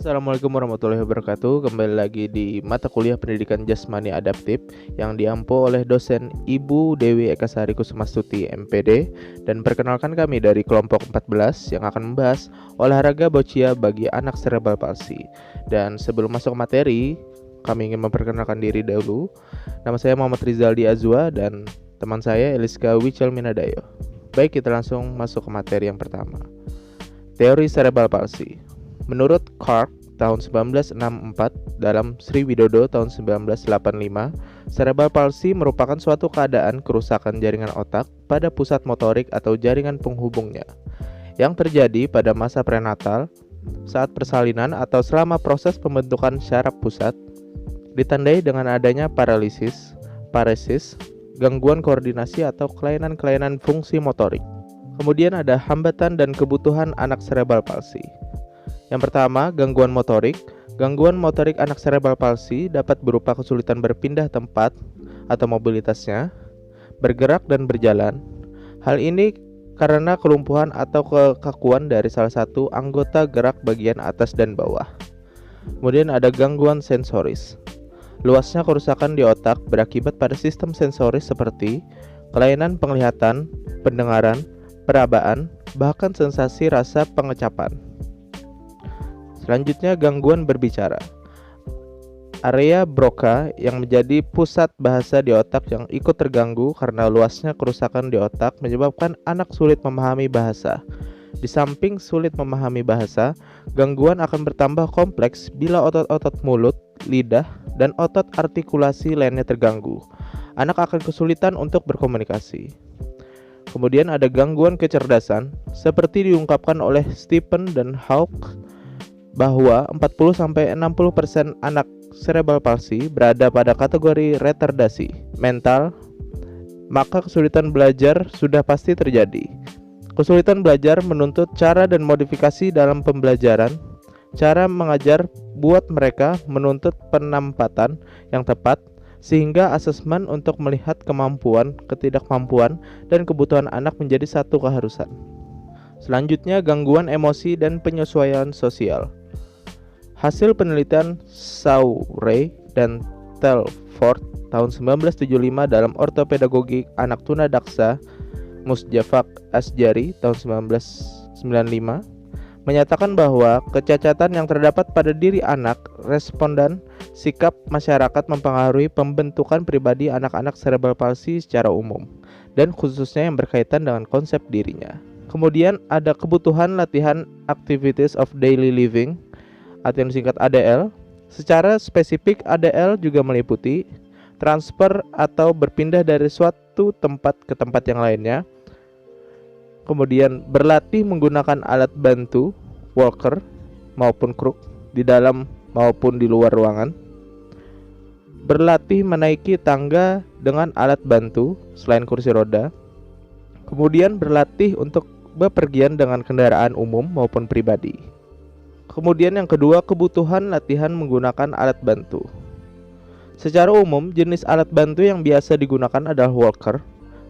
Assalamualaikum warahmatullahi wabarakatuh. Kembali lagi di mata kuliah Pendidikan Jasmani Adaptif yang diampu oleh dosen Ibu Dewi Ekasari Kusumastuti MPD. Dan perkenalkan kami dari kelompok 14 yang akan membahas olahraga boccia bagi anak cerebral palsy. Dan sebelum masuk ke materi, kami ingin memperkenalkan diri dahulu. Nama saya Muhammad Rizaldi Azwa dan teman saya Eliska Wichel Minadayo. Baik, kita langsung masuk ke materi yang pertama. Teori cerebral palsy. Menurut Clark tahun 1964 dalam Sri Widodo tahun 1985, cerebral palsy merupakan suatu keadaan kerusakan jaringan otak pada pusat motorik atau jaringan penghubungnya yang terjadi pada masa prenatal, saat persalinan atau selama proses pembentukan syaraf pusat, ditandai dengan adanya paralisis, paresis, gangguan koordinasi atau kelainan-kelainan fungsi motorik. Kemudian ada hambatan dan kebutuhan anak cerebral palsy. Yang pertama, gangguan motorik. Gangguan motorik anak cerebral palsy dapat berupa kesulitan berpindah tempat atau mobilitasnya, bergerak dan berjalan. Hal ini karena kelumpuhan atau kekakuan dari salah satu anggota gerak bagian atas dan bawah. Kemudian ada gangguan sensoris. Luasnya kerusakan di otak berakibat pada sistem sensoris seperti kelainan penglihatan, pendengaran, perabaan, bahkan sensasi rasa pengecapan. Selanjutnya, gangguan berbicara. Area Broca yang menjadi pusat bahasa di otak yang ikut terganggu karena luasnya kerusakan di otak menyebabkan anak sulit memahami bahasa. Di samping sulit memahami bahasa, gangguan akan bertambah kompleks bila otot-otot mulut, lidah, dan otot artikulasi lainnya terganggu. Anak akan kesulitan untuk berkomunikasi. Kemudian ada gangguan kecerdasan, seperti diungkapkan oleh Stephen dan Hawke bahwa 40-60% anak cerebral palsy berada pada kategori retardasi mental, maka kesulitan belajar sudah pasti terjadi. Kesulitan belajar menuntut cara dan modifikasi dalam pembelajaran. Cara mengajar buat mereka menuntut penempatan yang tepat, sehingga asesmen untuk melihat kemampuan, ketidakmampuan, dan kebutuhan anak menjadi satu keharusan. Selanjutnya, gangguan emosi dan penyesuaian sosial. Hasil penelitian Sauray dan Telford tahun 1975 dalam ortopedagogik anak tunadaksa Musjafak Asjari tahun 1995 menyatakan bahwa kecacatan yang terdapat pada diri anak responden sikap masyarakat mempengaruhi pembentukan pribadi anak-anak cerebral palsy secara umum dan khususnya yang berkaitan dengan konsep dirinya. Kemudian ada kebutuhan latihan activities of daily living atau yang disingkat ADL. Secara spesifik, ADL juga meliputi transfer atau berpindah dari suatu tempat ke tempat yang lainnya. Kemudian berlatih menggunakan alat bantu, walker maupun kruk, di dalam maupun di luar ruangan. Berlatih menaiki tangga dengan alat bantu selain kursi roda. Kemudian berlatih untuk bepergian dengan kendaraan umum maupun pribadi. Kemudian yang kedua, kebutuhan latihan menggunakan alat bantu. Secara umum, jenis alat bantu yang biasa digunakan adalah walker,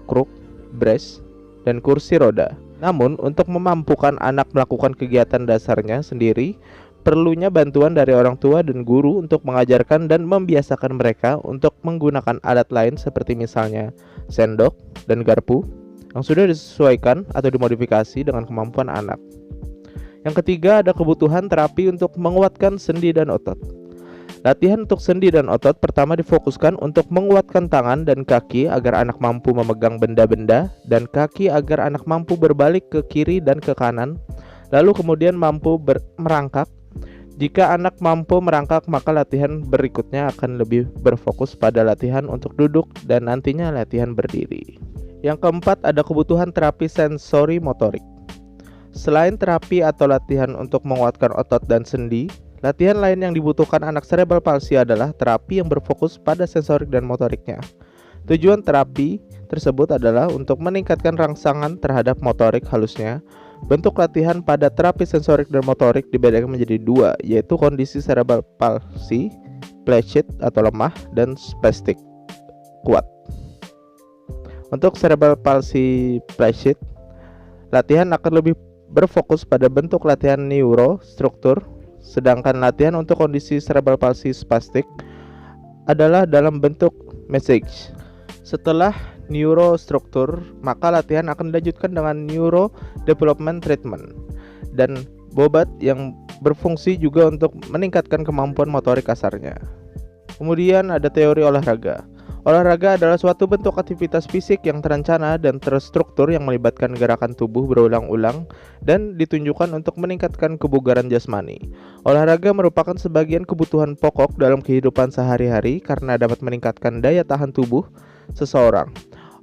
kruk, brace, dan kursi roda. Namun, untuk memampukan anak melakukan kegiatan dasarnya sendiri, perlunya bantuan dari orang tua dan guru untuk mengajarkan dan membiasakan mereka untuk menggunakan alat lain seperti misalnya sendok dan garpu yang sudah disesuaikan atau dimodifikasi dengan kemampuan anak. Yang ketiga, ada kebutuhan terapi untuk menguatkan sendi dan otot. Latihan untuk sendi dan otot pertama difokuskan untuk menguatkan tangan dan kaki agar anak mampu memegang benda-benda dan kaki agar anak mampu berbalik ke kiri dan ke kanan, lalu kemudian mampu merangkak. Jika anak mampu merangkak, maka latihan berikutnya akan lebih berfokus pada latihan untuk duduk dan nantinya latihan berdiri. Yang keempat, ada kebutuhan terapi sensori motorik. Selain terapi atau latihan untuk menguatkan otot dan sendi, latihan lain yang dibutuhkan anak cerebral palsy adalah terapi yang berfokus pada sensorik dan motoriknya. Tujuan terapi tersebut adalah untuk meningkatkan rangsangan terhadap motorik halusnya. Bentuk latihan pada terapi sensorik dan motorik dibedakan menjadi dua, yaitu kondisi cerebral palsy, placid atau lemah, dan spastik, kuat. Untuk cerebral palsy placid, latihan akan lebih berfokus pada bentuk latihan neurostruktur Sedangkan latihan untuk kondisi cerebral palsy spastik adalah dalam bentuk message. Setelah neurostruktur, maka latihan akan dilanjutkan dengan neuro development treatment dan bobat yang berfungsi juga untuk meningkatkan kemampuan motorik kasarnya. Kemudian ada teori olahraga. Olahraga adalah suatu bentuk aktivitas fisik yang terencana dan terstruktur yang melibatkan gerakan tubuh berulang-ulang dan ditunjukkan untuk meningkatkan kebugaran jasmani. Olahraga merupakan sebagian kebutuhan pokok dalam kehidupan sehari-hari karena dapat meningkatkan daya tahan tubuh seseorang.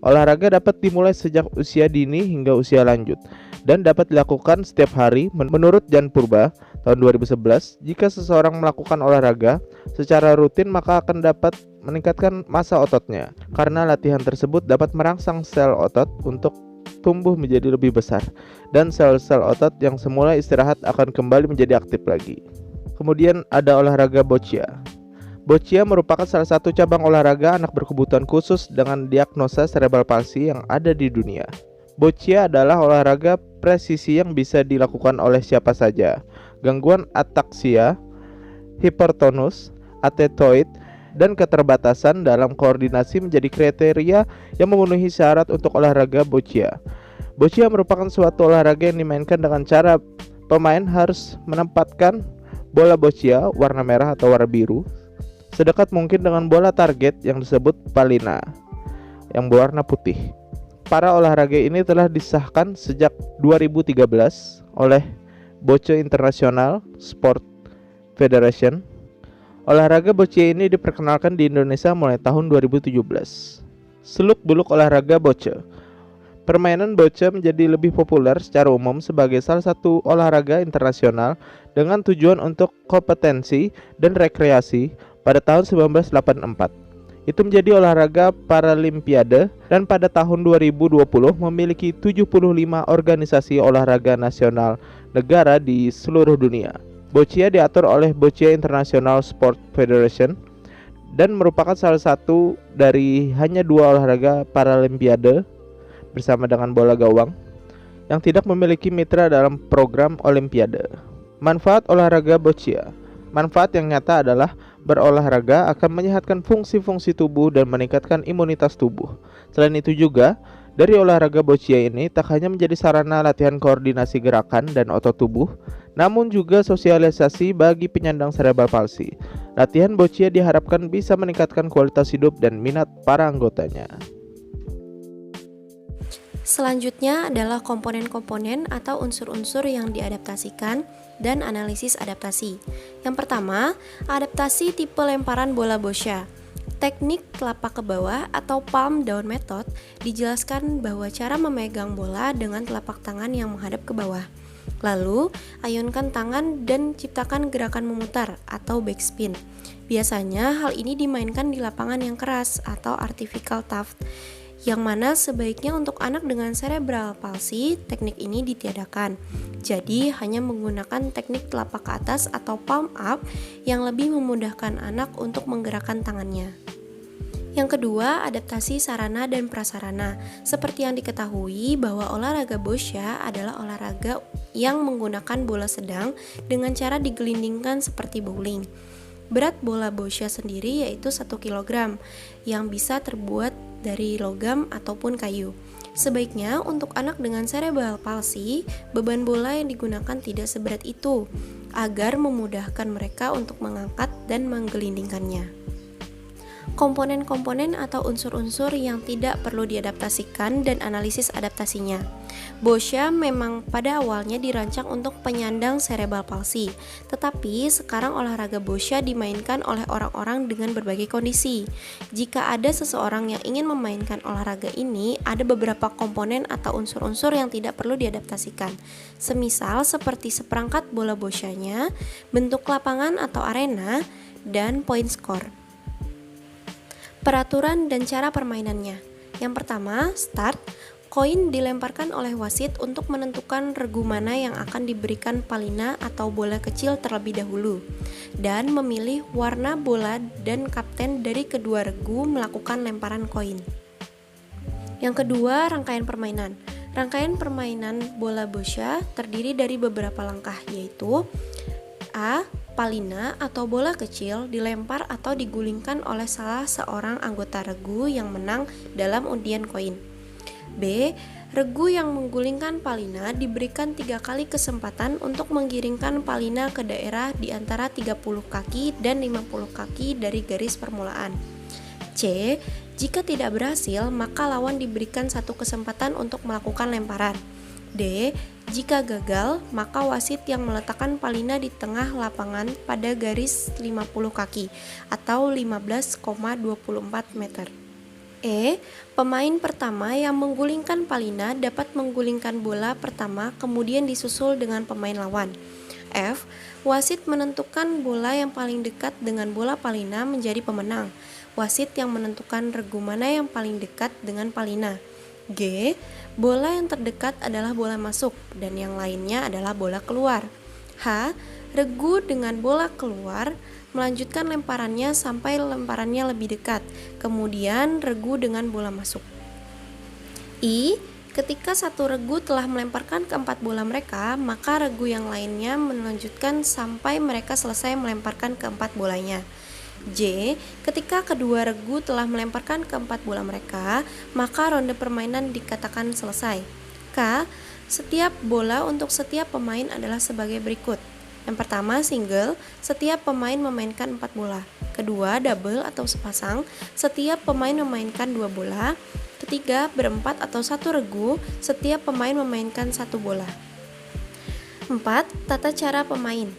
Olahraga dapat dimulai sejak usia dini hingga usia lanjut dan dapat dilakukan setiap hari. Menurut Jan Purba tahun 2011, jika seseorang melakukan olahraga secara rutin maka akan dapat meningkatkan massa ototnya karena latihan tersebut dapat merangsang sel otot untuk tumbuh menjadi lebih besar dan sel-sel otot yang semula istirahat akan kembali menjadi aktif lagi. Kemudian ada olahraga boccia. Boccia merupakan salah satu cabang olahraga anak berkebutuhan khusus dengan diagnosa cerebral palsy yang ada di dunia. Boccia adalah olahraga presisi yang bisa dilakukan oleh siapa saja. Gangguan ataksia, hipertonus, atetoid, dan keterbatasan dalam koordinasi menjadi kriteria yang memenuhi syarat untuk olahraga boccia. Boccia merupakan suatu olahraga yang dimainkan dengan cara pemain harus menempatkan bola boccia warna merah atau warna biru sedekat mungkin dengan bola target yang disebut palina yang berwarna putih. Para olahraga ini telah disahkan sejak 2013 oleh Bocce International Sport Federation. Olahraga boccia ini diperkenalkan di Indonesia mulai tahun 2017. Seluk-beluk olahraga boccia. Permainan boccia menjadi lebih populer secara umum sebagai salah satu olahraga internasional dengan tujuan untuk kompetensi dan rekreasi pada tahun 1984. Itu menjadi olahraga Paralimpiade dan pada tahun 2020 memiliki 75 organisasi olahraga nasional negara di seluruh dunia. Boccia diatur oleh Bocce International Sport Federation dan merupakan salah satu dari hanya 2 olahraga Paralimpiade bersama dengan bola gawang yang tidak memiliki mitra dalam program Olimpiade. Manfaat olahraga boccia. Manfaat yang nyata adalah berolahraga akan menyehatkan fungsi-fungsi tubuh dan meningkatkan imunitas tubuh. Selain itu juga, dari olahraga boccia ini tak hanya menjadi sarana latihan koordinasi gerakan dan otot tubuh, namun juga sosialisasi bagi penyandang cerebral palsy. Latihan boccia diharapkan bisa meningkatkan kualitas hidup dan minat para anggotanya. Selanjutnya adalah komponen-komponen atau unsur-unsur yang diadaptasikan dan analisis adaptasi. Yang pertama, adaptasi tipe lemparan bola boccia. Teknik telapak ke bawah atau palm down method dijelaskan bahwa cara memegang bola dengan telapak tangan yang menghadap ke bawah. Lalu, ayunkan tangan dan ciptakan gerakan memutar atau backspin. Biasanya hal ini dimainkan di lapangan yang keras atau artificial turf, yang mana sebaiknya untuk anak dengan cerebral palsy teknik ini ditiadakan. Jadi hanya menggunakan teknik telapak ke atas atau palm up yang lebih memudahkan anak untuk menggerakkan tangannya. Yang kedua, adaptasi sarana dan prasarana. Seperti yang diketahui bahwa olahraga boccia adalah olahraga yang menggunakan bola sedang dengan cara digelindingkan seperti bowling. Berat bola boccia sendiri yaitu 1 kg yang bisa terbuat dari logam ataupun kayu. Sebaiknya untuk anak dengan cerebral palsy, beban bola yang digunakan tidak seberat itu agar memudahkan mereka untuk mengangkat dan menggelindingkannya. Komponen-komponen atau unsur-unsur yang tidak perlu diadaptasikan dan analisis adaptasinya. Boccia memang pada awalnya dirancang untuk penyandang cerebral palsy, tetapi sekarang olahraga boccia dimainkan oleh orang-orang dengan berbagai kondisi. Jika ada seseorang yang ingin memainkan olahraga ini, ada beberapa komponen atau unsur-unsur yang tidak perlu diadaptasikan. Semisal seperti seperangkat bola boccianya, bentuk lapangan atau arena, dan point score. Peraturan dan cara permainannya. Yang pertama, start. Koin dilemparkan oleh wasit untuk menentukan regu mana yang akan diberikan palina atau bola kecil terlebih dahulu, dan memilih warna bola dan kapten dari kedua regu melakukan lemparan koin. Yang kedua, rangkaian permainan. Rangkaian permainan bola boccia terdiri dari beberapa langkah, yaitu A. Palina atau bola kecil dilempar atau digulingkan oleh salah seorang anggota regu yang menang dalam undian koin. B. Regu yang menggulingkan palina diberikan 3 kali kesempatan untuk menggiringkan palina ke daerah di antara 30 kaki dan 50 kaki dari garis permulaan. C. Jika tidak berhasil, maka lawan diberikan 1 kesempatan untuk melakukan lemparan. D. Jika gagal, maka wasit yang meletakkan palina di tengah lapangan pada garis 50 kaki atau 15,24 meter. E. Pemain pertama yang menggulingkan palina dapat menggulingkan bola pertama kemudian disusul dengan pemain lawan. F. Wasit menentukan bola yang paling dekat dengan bola palina menjadi pemenang. Wasit yang menentukan regu mana yang paling dekat dengan palina. G. Bola yang terdekat adalah bola masuk dan yang lainnya adalah bola keluar. H. Regu dengan bola keluar melanjutkan lemparannya sampai lemparannya lebih dekat, kemudian regu dengan bola masuk. I. Ketika satu regu telah melemparkan keempat bola mereka, maka regu yang lainnya melanjutkan sampai mereka selesai melemparkan keempat bolanya. J. Ketika kedua regu telah melemparkan keempat bola mereka, maka ronde permainan dikatakan selesai. K. Setiap bola untuk setiap pemain adalah sebagai berikut. Yang pertama, single, setiap pemain memainkan 4 bola. Kedua, double atau sepasang, setiap pemain memainkan 2 bola. Ketiga, berempat atau 1 regu, setiap pemain memainkan 1 bola. 4. Tata cara pemain.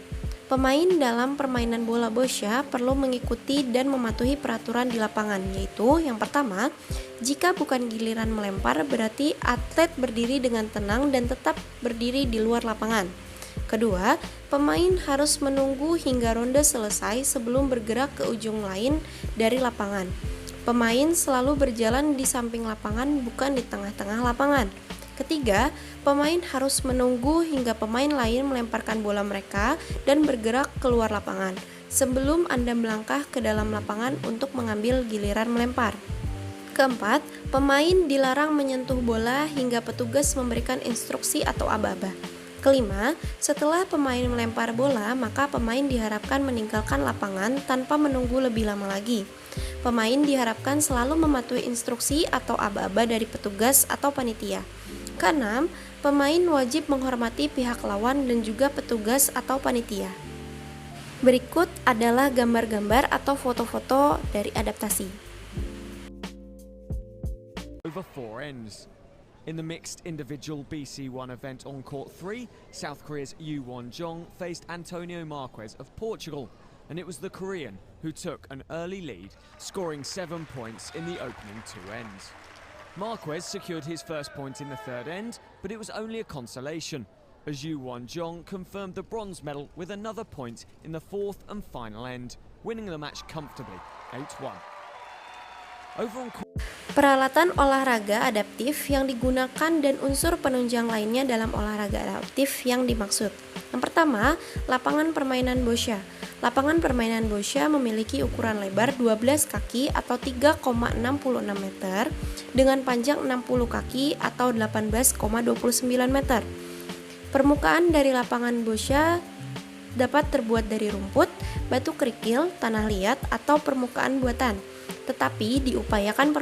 Pemain dalam permainan bola boccia perlu mengikuti dan mematuhi peraturan di lapangan, yaitu yang pertama, jika bukan giliran melempar berarti atlet berdiri dengan tenang dan tetap berdiri di luar lapangan. Kedua, pemain harus menunggu hingga ronde selesai sebelum bergerak ke ujung lain dari lapangan. Pemain selalu berjalan di samping lapangan, bukan di tengah-tengah lapangan. Ketiga, pemain harus menunggu hingga pemain lain melemparkan bola mereka dan bergerak keluar lapangan sebelum Anda melangkah ke dalam lapangan untuk mengambil giliran melempar. Keempat, pemain dilarang menyentuh bola hingga petugas memberikan instruksi atau aba-aba. Kelima, setelah pemain melempar bola, maka pemain diharapkan meninggalkan lapangan tanpa menunggu lebih lama lagi. Pemain diharapkan selalu mematuhi instruksi atau aba-aba dari petugas atau panitia. Keenam, pemain wajib menghormati pihak lawan dan juga petugas atau panitia. Berikut adalah gambar-gambar atau foto-foto dari adaptasi. Over 4 ends. In the mixed individual BC1 event on court 3, South Korea's Yoo Won-jong faced Antonio Marquez of Portugal, and it was the Korean who took an early lead, scoring 7 points in the opening 2 ends. Marquez secured his first point in the third end, but it was only a consolation, as Yoo Won-jong confirmed the bronze medal with another point in the fourth and final end, winning the match comfortably, 8-1. Peralatan olahraga adaptif yang digunakan dan unsur penunjang lainnya dalam olahraga adaptif yang dimaksud. Yang pertama, lapangan permainan boccia. Lapangan permainan boccia memiliki ukuran lebar 12 kaki atau 3,66 meter dengan panjang 60 kaki atau 18,29 meter. Permukaan dari lapangan boccia dapat terbuat dari rumput, batu kerikil, tanah liat, atau permukaan buatan. Tetapi diupayakan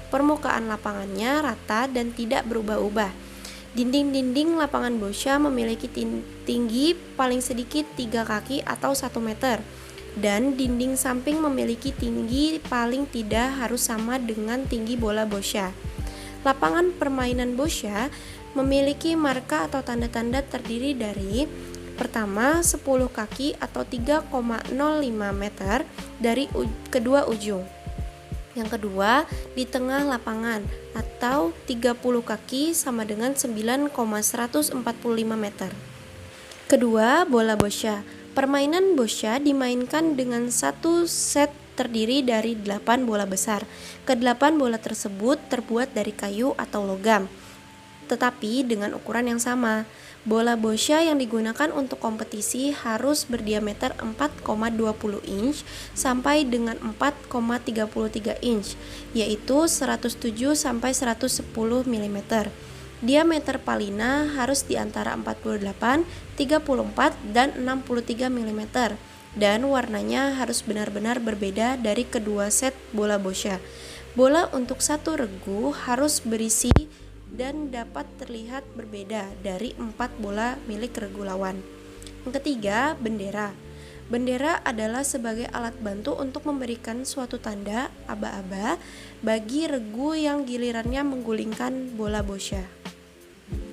permukaan lapangannya rata dan tidak berubah-ubah. Dinding-dinding lapangan boccia memiliki tinggi paling sedikit 3 kaki atau 1 meter dan dinding samping memiliki tinggi paling tidak harus sama dengan tinggi bola boccia. Lapangan permainan boccia memiliki marka atau tanda-tanda terdiri dari pertama 10 kaki atau 3,05 meter dari kedua ujung. Yang kedua, di tengah lapangan atau 30 kaki sama dengan 9,145 meter. Kedua, bola boccia. Permainan boccia dimainkan dengan satu set terdiri dari 8 bola besar. Ke-8 bola tersebut terbuat dari kayu atau logam, tetapi dengan ukuran yang sama. Bola boccia yang digunakan untuk kompetisi harus berdiameter 4,20 inch sampai dengan 4,33 inch, yaitu 107 sampai 110 mm. Diameter palina harus di antara 48, 34, dan 63 mm dan warnanya harus benar-benar berbeda dari kedua set bola boccia. Bola untuk satu regu harus berisi dan dapat terlihat berbeda dari 4 bola milik regu lawan. Yang ketiga, bendera. Bendera adalah sebagai alat bantu untuk memberikan suatu tanda aba-aba bagi regu yang gilirannya menggulingkan bola boccia.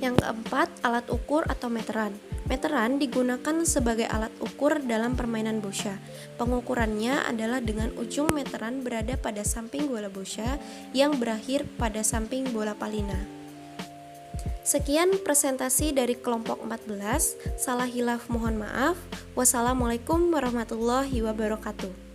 Yang keempat, alat ukur atau meteran. Meteran digunakan sebagai alat ukur dalam permainan boccia. Pengukurannya adalah dengan ujung meteran berada pada samping bola boccia yang berakhir pada samping bola palina. Sekian presentasi dari kelompok 14. Salah hilaf mohon maaf. Wassalamualaikum warahmatullahi wabarakatuh.